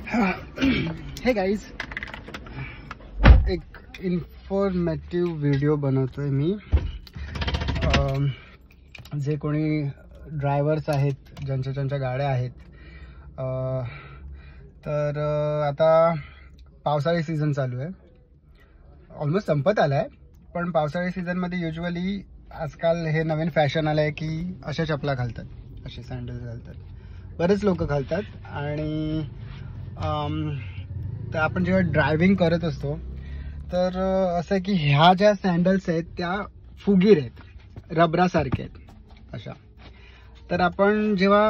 हे गाईज, एक informative video बनवतोय मी. जे कोणी ड्रायव्हर्स आहेत, ज्यांच्या गाड्या आहेत, तर आता पावसाळी सीझन चालू आहे. ऑलमोस्ट संपत आला आहे, पण पावसाळी सीझनमध्ये युजली आजकाल हे नवीन फॅशन आलं आहे की अशा चपला घालतात, असे सँडल्स घालतात. बरेच लोक घालतात. आणि तर आपण जेव्हा ड्रायव्हिंग करत असतो तर असं आहे की ह्या ज्या सँडल्स आहेत त्या फुगीर आहेत, रबरासारखे आहेत अशा. तर आपण जेव्हा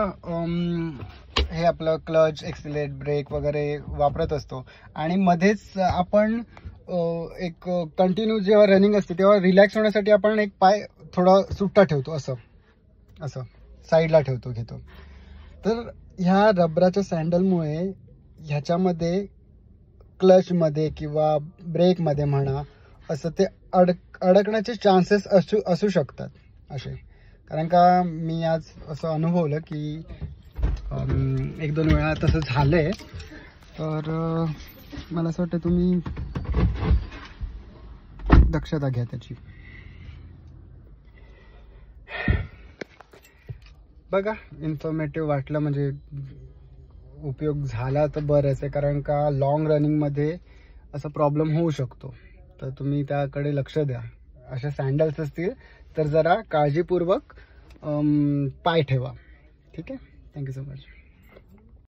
हे आपलं क्लच, एक्सिलेट, ब्रेक वगैरे वापरत असतो आणि मध्येच आपण एक कंटिन्यू जेव्हा रनिंग असते तेव्हा रिलॅक्स होण्यासाठी आपण एक पाय थोडा सुट्टा ठेवतो, असं साईडला घेतो. तर ह्या रबराच्या सँडलमुळे ह्याच्यामध्ये क्लचमध्ये किंवा ब्रेकमध्ये म्हणा असं ते अडकण्याचे चान्सेस असू शकतात असे. कारण का मी आज असं अनुभवलं की 1-2 वेळा तसं झालंय. तर मला असं वाटतं तुम्ही दक्षता घ्या त्याची. बघा, इन्फॉर्मेटिव्ह वाटलं म्हणजे उपयोग झाला तर बरंच आहे. कारण का लॉंग रनिंगमध्ये असा प्रॉब्लेम होऊ शकतो, तर तुम्ही त्याकडे लक्ष द्या. अशा सँडल्स असतील तर जरा काळजीपूर्वक पाय ठेवा. ठीक आहे. Thank you so much.